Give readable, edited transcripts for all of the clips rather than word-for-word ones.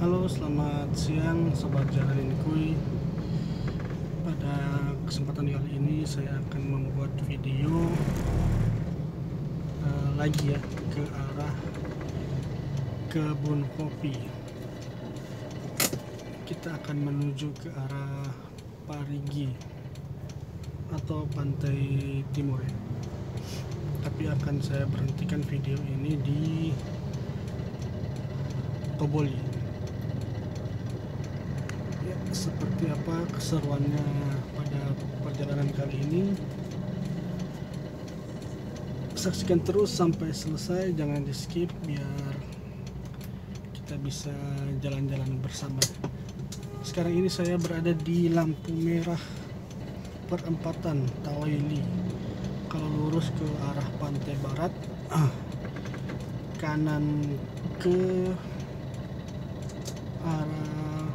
Halo, selamat siang Sobat Jalanin Kuy. Pada kesempatan kali ini saya akan membuat video lagi ya ke arah kebun kopi. Kita akan menuju ke arah Parigi atau Pantai Timur ya. Tapi akan saya berhentikan video ini di Toboli. Ya, seperti apa keseruannya pada perjalanan kali ini, saksikan terus sampai selesai, jangan di skip biar kita bisa jalan-jalan bersama. Sekarang ini saya berada di lampu merah perempatan Tawaili. Kalau lurus ke arah pantai barat, kanan ke arah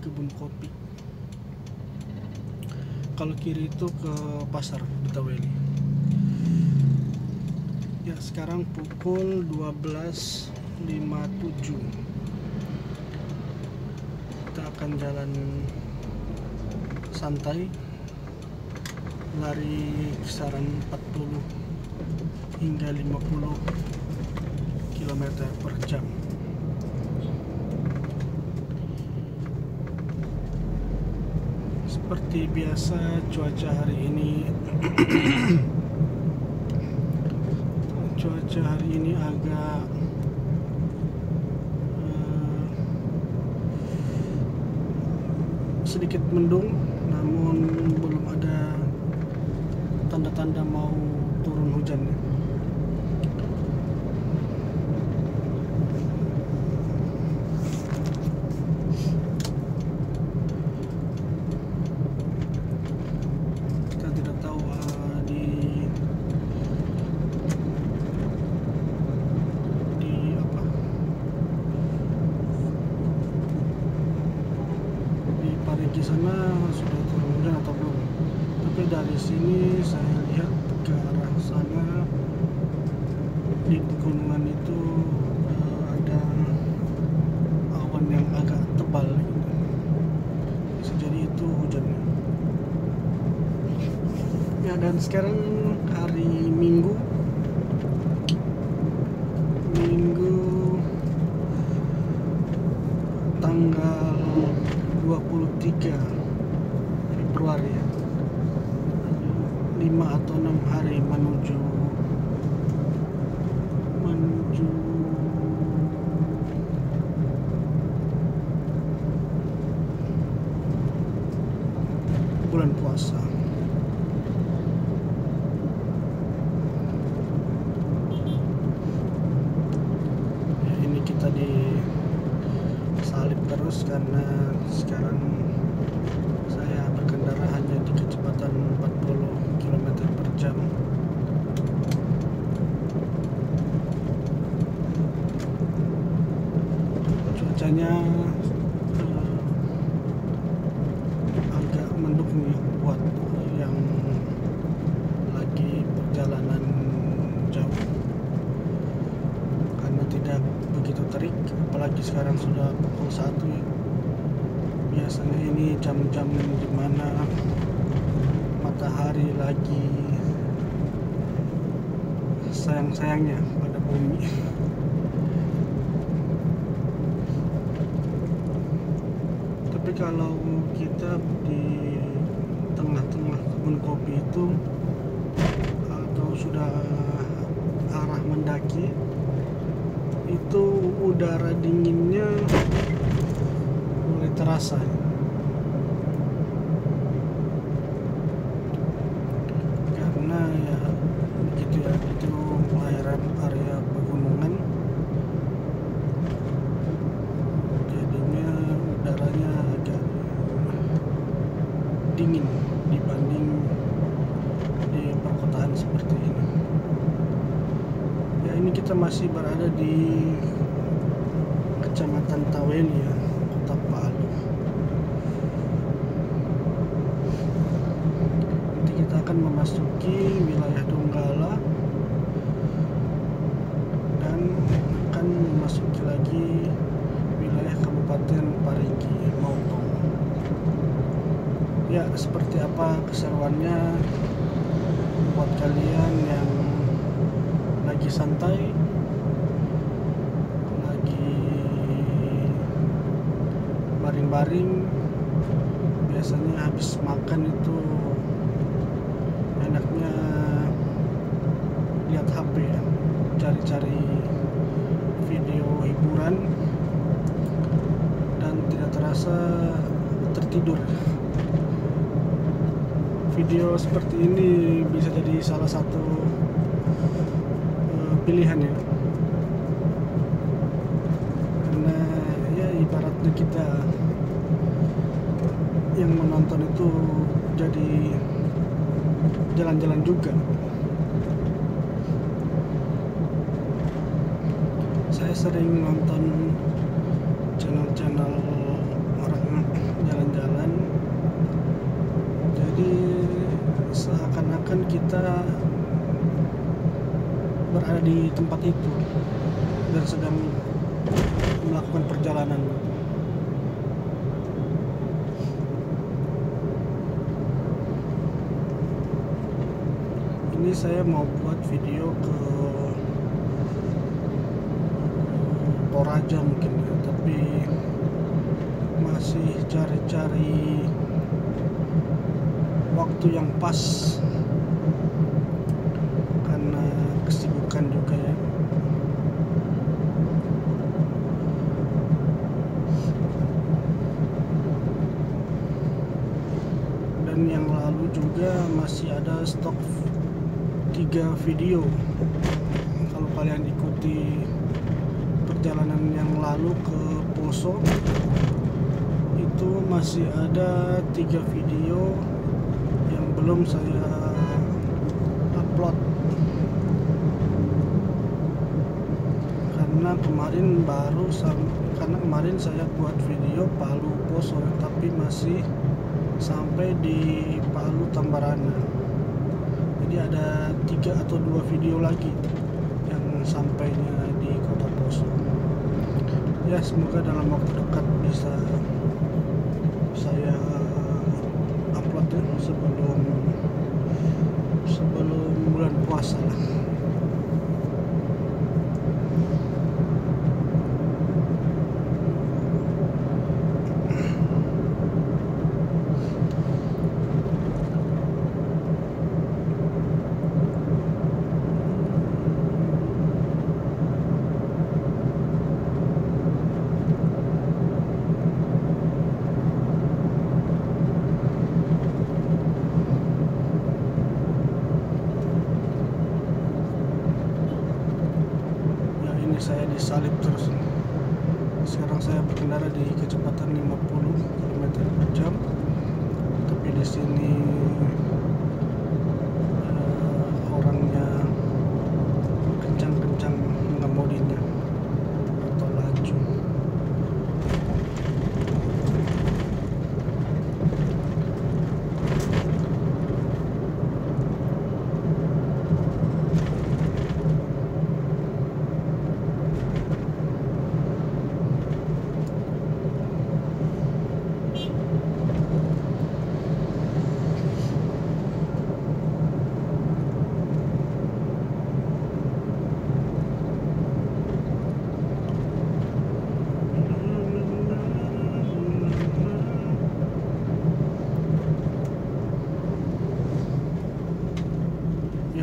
kebun kopi, kalau kiri itu ke pasar Tawaili. Ya, sekarang pukul 12.57. Kita akan jalan santai, lari kisaran 40 hingga 50 km per jam. Seperti biasa cuaca hari ini agak sedikit mendung, namun belum ada tanda-tanda mau turun hujan. Kita tidak tahu di Parigi sana sudah turun hujan atau belum. Tapi dari sini saya lihat ke arah sana di pegunungan itu ada awan yang agak tebal gitu. Bisa jadi itu hujannya. Ya, dan sekarang hari Minggu tanggal 23 Februari ya. 5 atau 6 hari menuju bulan puasa. Ya, ini kita disalib terus karena sekarang saya berkendara hanya di kecepatan 40 km per jam. Cuacanya agak mendukung ya buat yang lagi perjalanan jauh, karena tidak begitu terik, apalagi sekarang sudah pukul 1 ya. Biasanya ini jam-jam dimana matahari lagi sayang-sayangnya pada bumi. Tapi kalau kita di tengah-tengah kebun kopi itu atau sudah arah mendaki, itu udara dinginnya mulai terasa. Karena ya begitu ya, itu area pegunungan, jadinya udaranya agak dingin dibanding di perkotaan seperti ini. Ya, ini kita masih berada di Kecamatan Tawaili ya, Kota Palu. Nanti kita akan memasuki wilayah Donggala dan akan memasuki lagi wilayah Kabupaten Parigi Montong. Ya, seperti apa keseruannya buat kalian yang lagi santai, lagi baring-baring, biasanya habis makan itu enaknya lihat HP ya, cari-cari video hiburan dan tidak terasa tertidur. Video seperti ini bisa jadi salah satu pilihan ya, karena ya ibaratnya kita yang menonton itu jadi jalan-jalan juga. Saya sering nonton channel-channel orang jalan-jalan, jadi seakan-akan kita berada di tempat itu dan sedang melakukan perjalanan. Ini saya mau buat video ke Toraja mungkin ya, tapi masih cari-cari waktu yang pas karena kesibukan juga ya. Dan yang lalu juga masih ada stok 3 video. Kalau kalian ikuti perjalanan yang lalu ke Poso, itu masih ada 3 video yang belum saya upload karena kemarin saya buat video Palu Poso, tapi masih sampai di Palu Tambarana. Jadi ada 3 atau 2 video lagi yang sampainya di kota Poso. Ya, semoga dalam waktu dekat bisa saya upload ya, sebelum bulan puasa lah. Saya disalip terus. Sekarang saya berkendara di kecepatan 50 km/jam, tapi di sini orangnya kencang-kencang mengemudinya atau laju.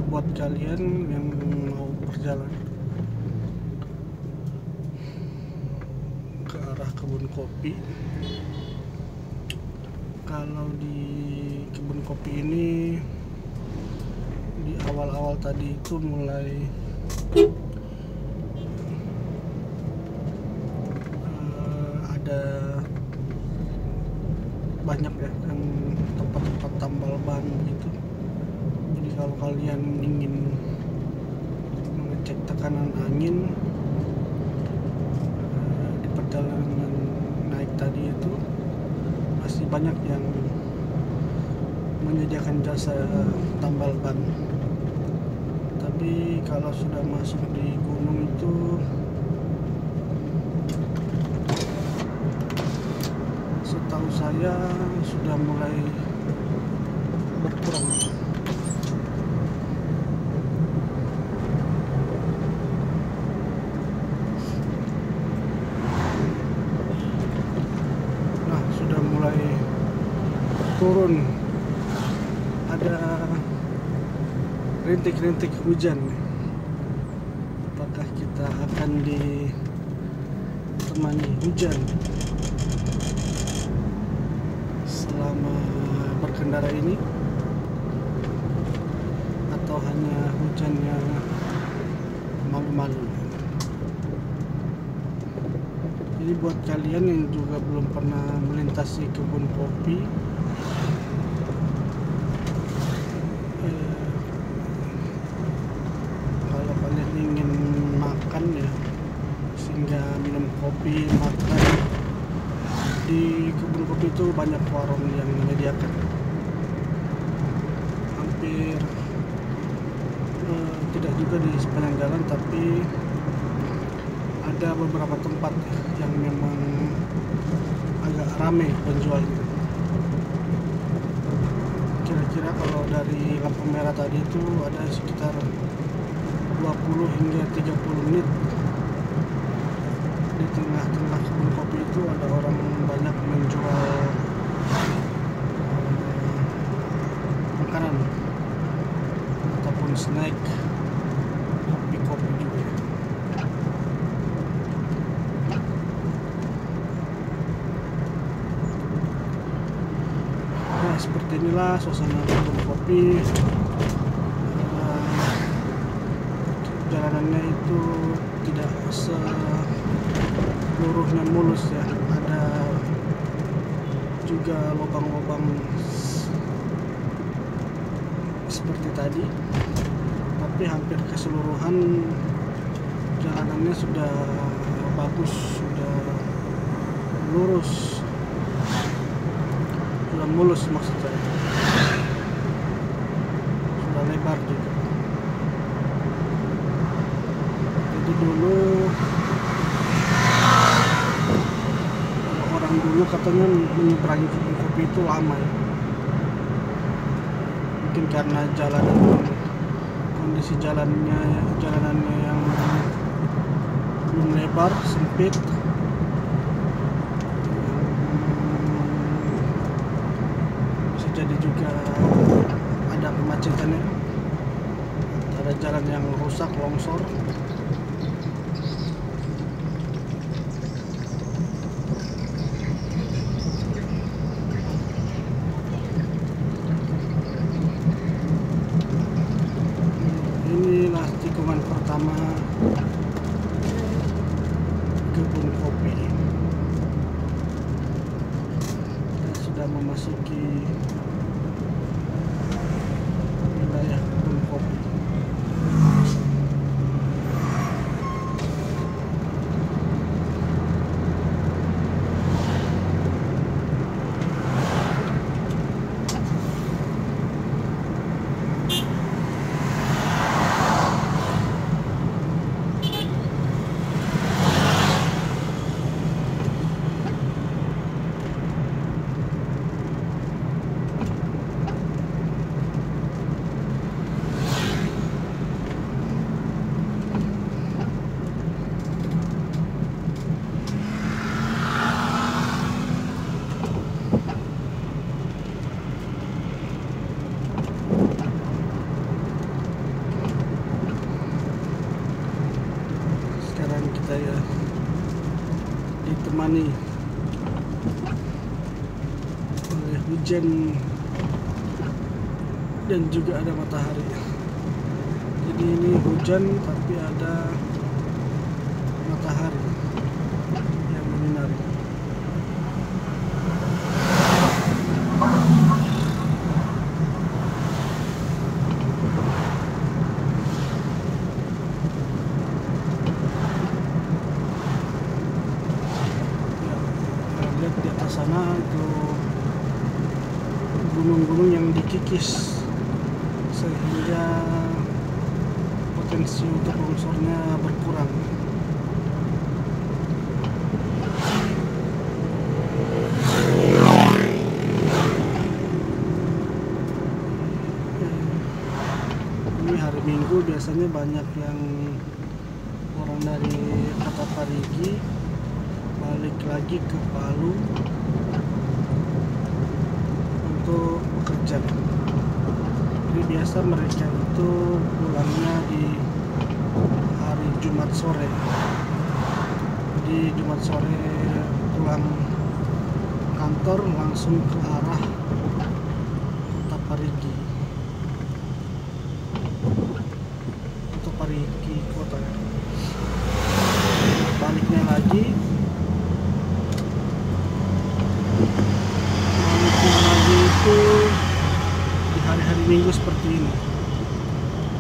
Buat kalian yang mau berjalan ke arah kebun kopi, kalau di kebun kopi ini di awal-awal tadi itu mulai ada banyak ya yang tempat-tempat tambal ban gitu. Jadi kalau kalian ingin mengecek tekanan angin di perjalanan naik tadi itu, masih banyak yang menyediakan jasa tambal ban. Tapi kalau sudah masuk di gunung itu saya sudah mulai berkurang. Nah, sudah mulai turun, ada rintik-rintik hujan. Apakah kita akan ditemani hujan selama berkendara ini, atau hanya hujannya malu-malu? Jadi buat kalian yang juga belum pernah melintasi kebun kopi, kalau kalian ingin makan ya, sehingga minum kopi, makan di kebun kopi itu banyak warung yang menyediakan. Hampir tidak juga di sepanjang jalan, tapi ada beberapa tempat yang memang agak ramai penjualnya. Kira-kira kalau dari lampu merah tadi itu ada sekitar 20 hingga 30 menit di tengah-tengah kebun kopi itu ada orang banyak menjual makanan ataupun snack, kopi-kopi juga. Nah, seperti inilah suasana kebun kopi. Jalanannya itu tidak seluruhnya mulus ya, ada juga lubang-lubang seperti tadi, tapi hampir keseluruhan jalanannya sudah bagus, sudah lurus, sudah mulus, maksud saya sudah lebar juga. Jadi dulu, orang dulu katanya menyeberangi kebun kopi itu lama ya. Mungkin karena kondisi jalanannya yang belum lebar, sempit, bisa jadi juga ada kemacetannya, ada jalan yang rusak, longsor. Inilah tikungan pertama kebun kopi. Kita sudah memasuki wilayah kebun kopi. Saya ditemani oleh hujan dan juga ada matahari. Jadi ini hujan tapi ada matahari yang menyinari. Lihat di atas sana itu gunung-gunung yang dikikis sehingga potensi untuk longsornya berkurang. biasanya banyak yang orang dari Kota Parigi balik lagi ke Palu untuk bekerja. Jadi biasa mereka itu pulangnya di hari Jumat sore. Jadi Jumat sore pulang kantor langsung ke arah Kota Parigi atau Parigi kota ya. Baliknya lagi itu di hari-hari Minggu seperti ini.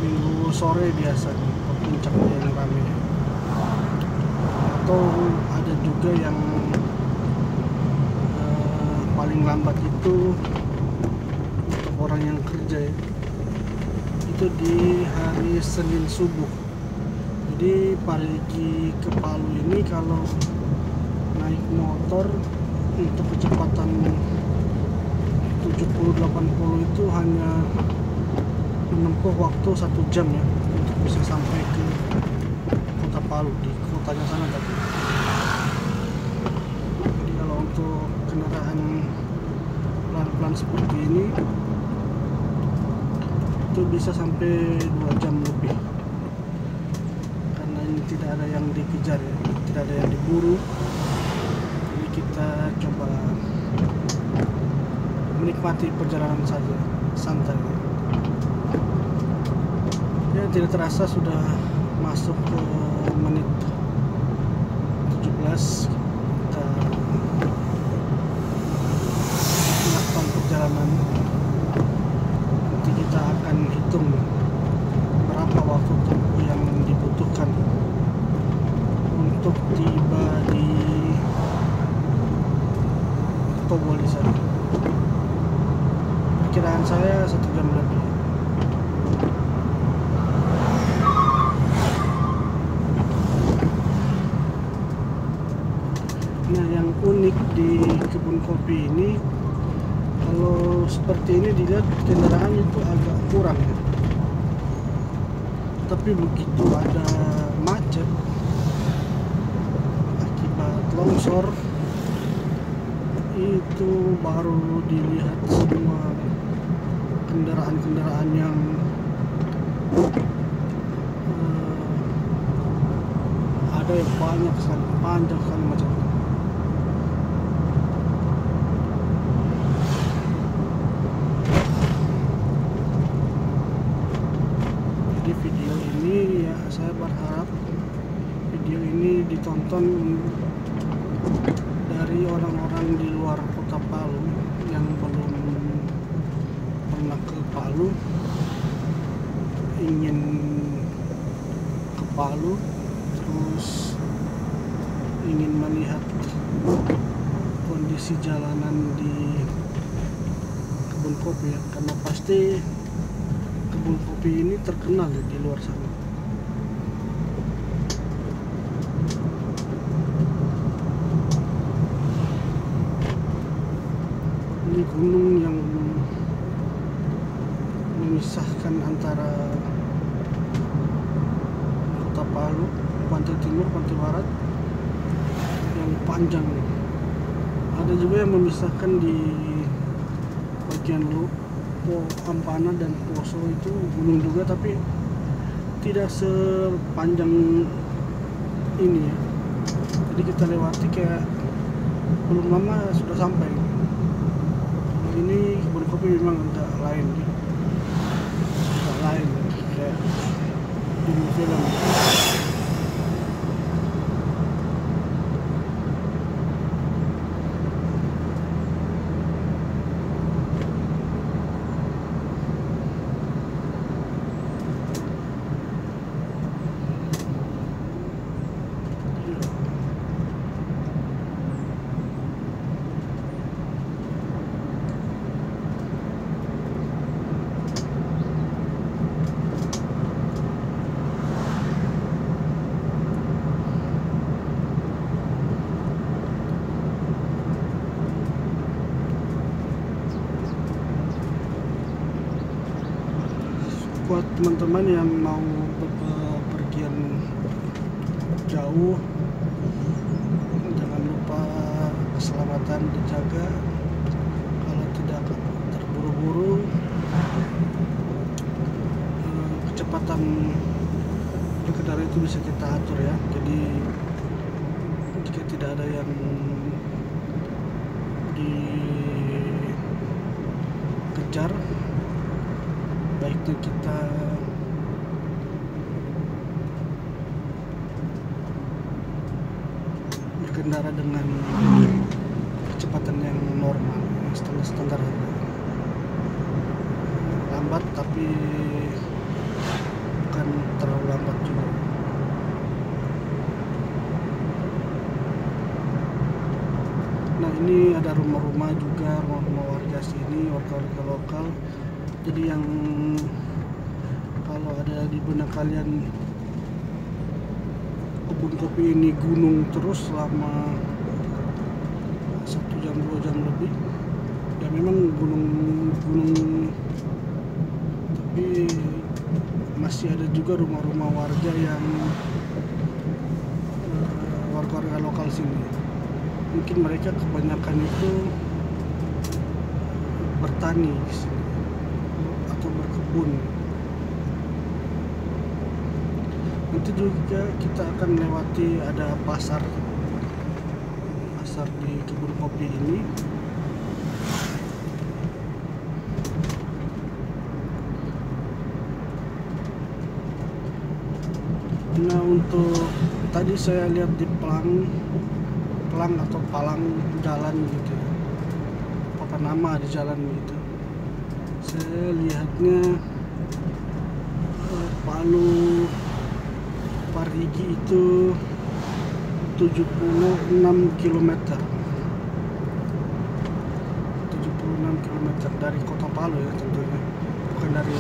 Minggu sore biasanya puncaknya yang ramai, atau ada juga yang paling lambat itu untuk orang yang kerja ya, itu di hari Senin subuh. Jadi Parigi ke Palu ini kalau naik motor untuk kecepatan 70-80 itu hanya menempuh waktu 1 jam ya untuk bisa sampai ke Kota Palu, di kotanya sana tadi. Jadi kalau untuk kendaraan pelan-pelan seperti ini itu bisa sampai 2 jam lebih, karena ini tidak ada yang dikejar ya, tidak ada yang diburu. Jadi kita coba menikmati perjalanan saja, santai ya. Tidak terasa sudah masuk ke menit 17. Kita melakukan perjalanan, nanti kita akan hitung berapa waktu tempuh yang dibutuhkan untuk tiba di Toboli sana. Perkiraan saya 1 jam lebih. Nah, yang unik di kebun kopi ini, kalau seperti ini dilihat kendaraan itu agak kurang ya. Tapi begitu ada macet akibat longsor, itu baru dilihat semua kendaraan-kendaraan yang ada yang banyak sekali, panjang sekali macam. Jadi video ini ya, saya berharap video ini ditonton dari orang-orang di luar Kota Palu yang belum pernah ke Palu, ingin ke Palu, terus ingin melihat kondisi jalanan di kebun kopi ya, karena pasti kebun kopi ini terkenal ya di luar sana. Ini gunung yang memisahkan antara Kota Palu, pantai timur, pantai barat, yang panjang. Ada juga yang memisahkan di bagian Ampana dan Poso, itu gunung juga tapi tidak sepanjang ini ya. Jadi kita lewati kayak belum lama sudah sampai. Ini kebun kopi memang agak lain ya. Agak lain kayak di film. Buat teman-teman yang mau jauh. Jangan lupa keselamatan dijaga. Kalau tidak terburu-buru, kecepatan berkendara itu bisa kita atur ya. Jadi jika tidak ada yang dikejar, baiknya kita berkendara dengan kecepatan yang normal, standar. Lambat tapi bukan terlalu lambat juga. Nah, ini ada rumah-rumah juga, rumah-rumah warga sini, warga lokal. Jadi yang kalau ada di benak kalian kebun kopi ini gunung terus selama 1 jam 2 jam lebih, ya memang gunung, tapi masih ada juga rumah-rumah warga yang warga lokal sini. Mungkin mereka kebanyakan itu bertani di sini atau berkebun. Nanti juga kita akan melewati ada pasar di kebun kopi ini. Nah, untuk tadi saya lihat di pelang atau palang jalan gitu, apa nama di jalan gitu, saya lihatnya Palu Parigi itu 76 km dari kota Palu ya, tentunya bukan dari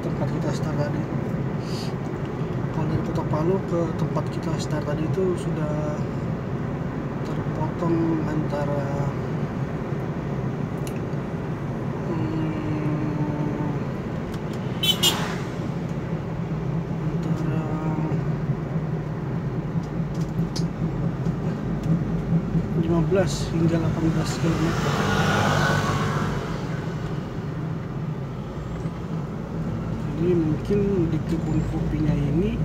tempat kita start tadi. Kalau dari kota Palu ke tempat kita start tadi itu sudah terpotong antara antara 15 hingga 18 km. Jadi mungkin di kebun kopinya ini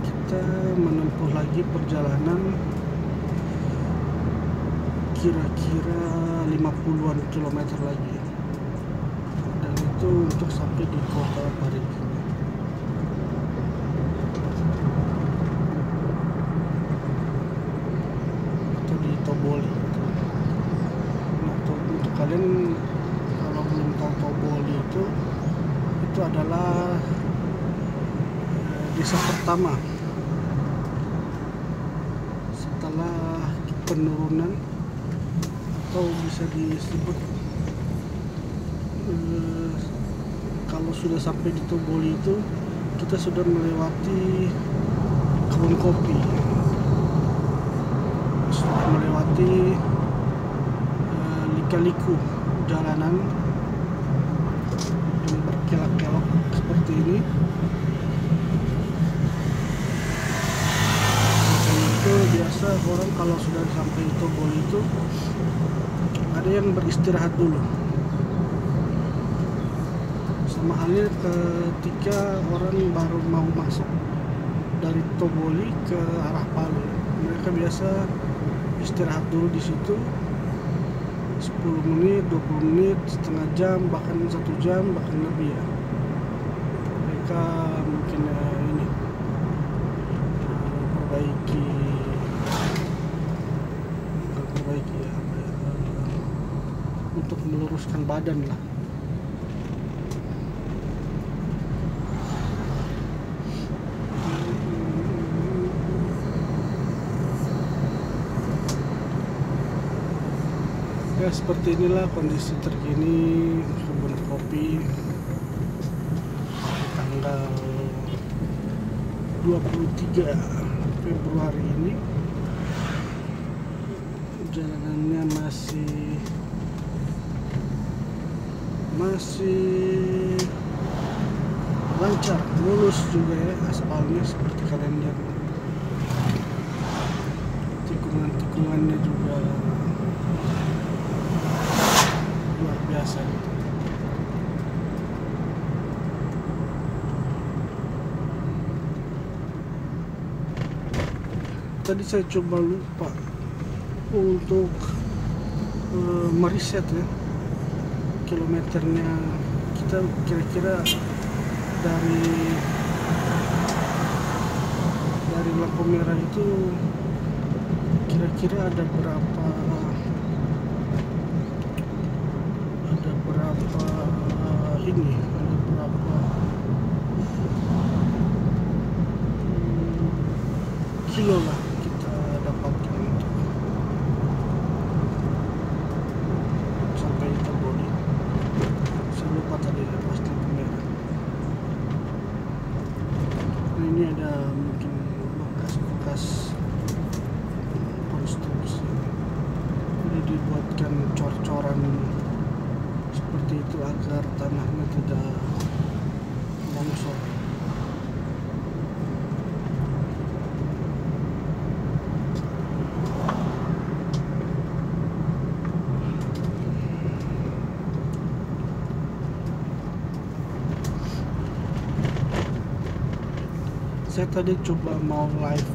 kita menempuh lagi perjalanan kira-kira 50-an kilometer lagi, dan itu untuk sampai di kota Parigi atau di Toboli. Nah, untuk kalian kalau belum tahu, Toboli itu adalah desa pertama setelah penurunan, atau bisa disebut kalau sudah sampai di Toboli itu kita sudah melewati kebun kopi, sudah melewati lika-liku jalanan yang berkelok-kelok seperti ini. Itu biasa orang kalau sudah sampai Toboli itu ada yang beristirahat dulu, sama halnya ketika orang baru mau masuk dari Toboli ke arah Palu. Mereka biasa istirahat dulu di situ 10 menit, 20 menit, setengah jam, bahkan 1 jam, bahkan lebih ya. Mereka mungkin ini perbaiki ya, untuk meluruskan badan lah. Ya, seperti inilah kondisi terkini kebun kopi tanggal 23 Februari ini. Jalanannya masih lancar, mulus juga ya aspalnya seperti kalian lihat. Tikungannya juga luar biasa gitu. Tadi saya coba lupa untuk meriset ya kilometernya kita, kira-kira dari lampu merah itu kira-kira ada berapa ini, ada berapa kilo lah kita dapatkan untuk sampai di body. Saya lupa tadi ya pas lampu merah. Nah, ini ada mungkin bekas konstruksi, ini dibuatkan cor-coran seperti itu agar tanahnya tidak longsor. Saya tadi coba mau live,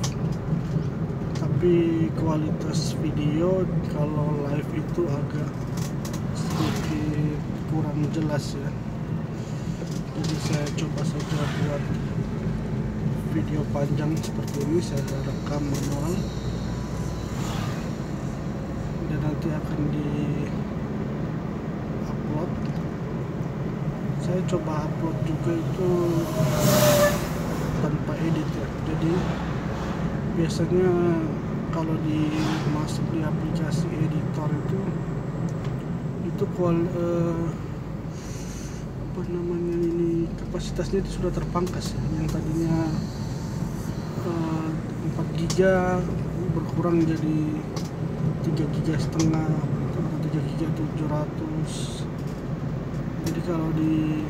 tapi kualitas video kalau live itu agak sedikit kurang jelas ya. Jadi saya coba saja buat video panjang seperti ini, saya rekam manual dan nanti akan di upload. Saya coba upload juga itu tanpa edit ya. Jadi biasanya kalau masuk di aplikasi editor itu apa namanya ini, kapasitasnya itu sudah terpangkas ya. Yang tadinya 4 giga berkurang jadi 3 giga setengah atau 3 giga 700. Jadi kalau di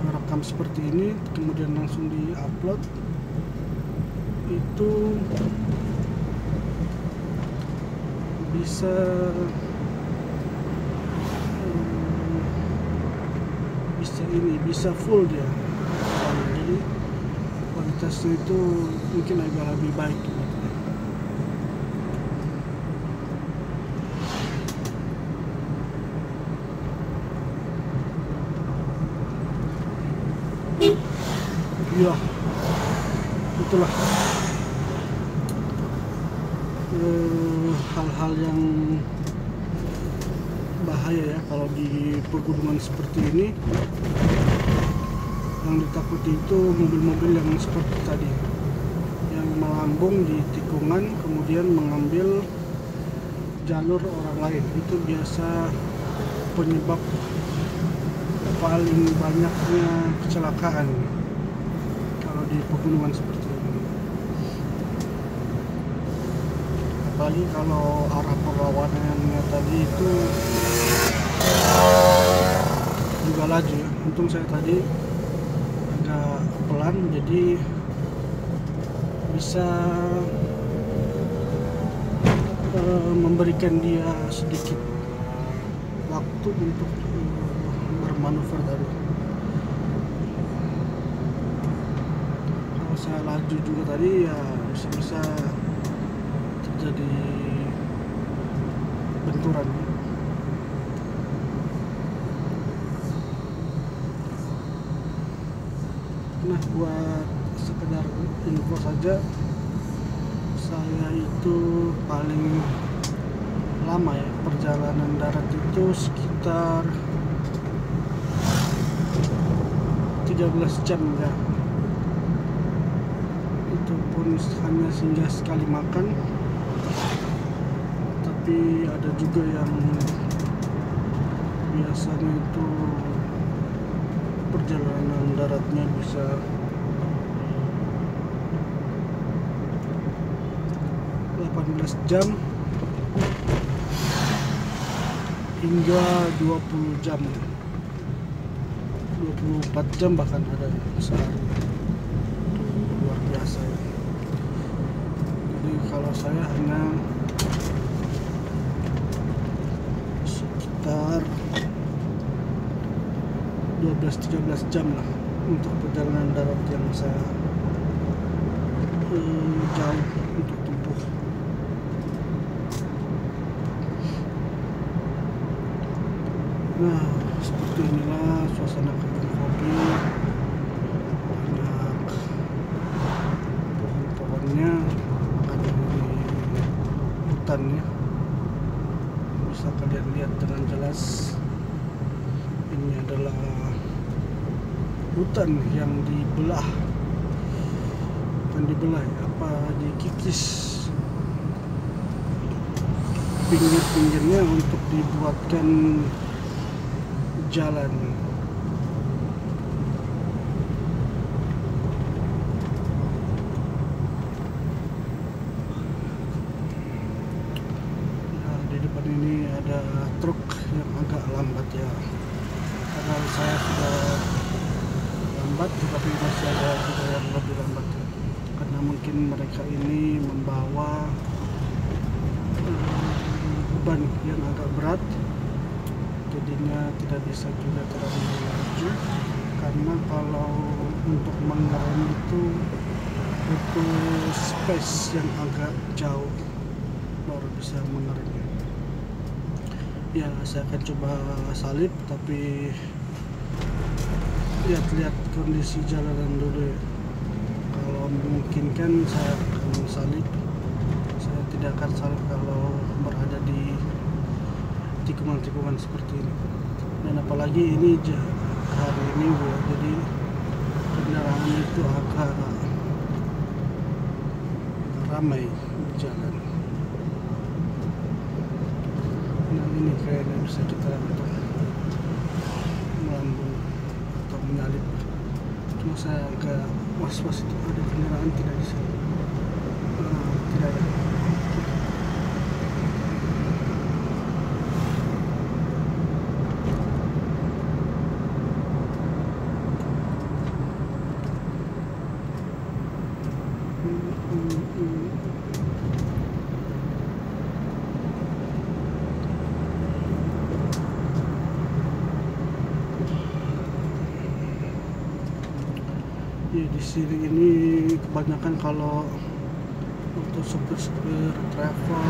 rekam seperti ini kemudian langsung di upload itu bisa full dia. Jadi kualitasnya itu mungkin agak lebih baik gitu. Ya, itulah hal-hal yang bahaya ya kalau di pegunungan seperti ini. Yang ditakuti itu mobil-mobil yang seperti tadi, yang melambung di tikungan kemudian mengambil jalur orang lain. Itu biasa penyebab paling banyaknya kecelakaan kalau di pegunungan seperti ini. Apalagi kalau arah perlawanannya tadi itu juga laju ya. Untung saya tadi agak pelan, jadi bisa memberikan dia sedikit waktu untuk bermanuver tadi. Kalau saya laju juga tadi ya bisa terjadi benturan. Nah, buat sekedar info saja, saya itu paling lama ya perjalanan darat itu sekitar 13 jam ya. Itu pun hanya singgah sekali makan, tapi ada juga yang biasanya itu perjalanan daratnya bisa 18 jam hingga 20 jam. 24 jam bahkan ada sehari. Luar biasa ya. Jadi kalau saya hanya sekitar 12-13 jam lah untuk perjalanan darat yang saya jauh untuk tempuh. Nah, seperti inilah suasana kebun kopi. Banyak pohon-pohonnya, ada di hutannya. Bisa kalian lihat dengan jelas. Ini adalah hutan yang dibelah, bukan dibelah ya, apa, dikikis pinggir-pinggirnya untuk dibuatkan jalan. Nah, di depan ini ada truk yang agak lambat ya, karena saya sudah lambat, tetapi masih ada juga yang lebih lambat ya. Karena mungkin mereka ini membawa beban yang agak berat, jadinya tidak bisa juga terlalu laju, karena kalau untuk mengerem itu butuh space yang agak jauh baru bisa mengeremnya. Ya, saya akan coba salip, tapi lihat-lihat kondisi jalanan dulu ya. Kalau memungkinkan saya akan salip. Saya tidak akan salip kalau berada di tikungan-tikungan seperti ini. Dan apalagi ini hari ini ya, jadi kendaraan itu agak ramai di jalan. Nah, ini kayaknya bisa kita untuk melambung atau menyalip. Cuma saya agak was-was, itu ada kendaraan tidak di sini. Tidak ada. Ya, di sini ini kebanyakan kalau untuk supir-supir travel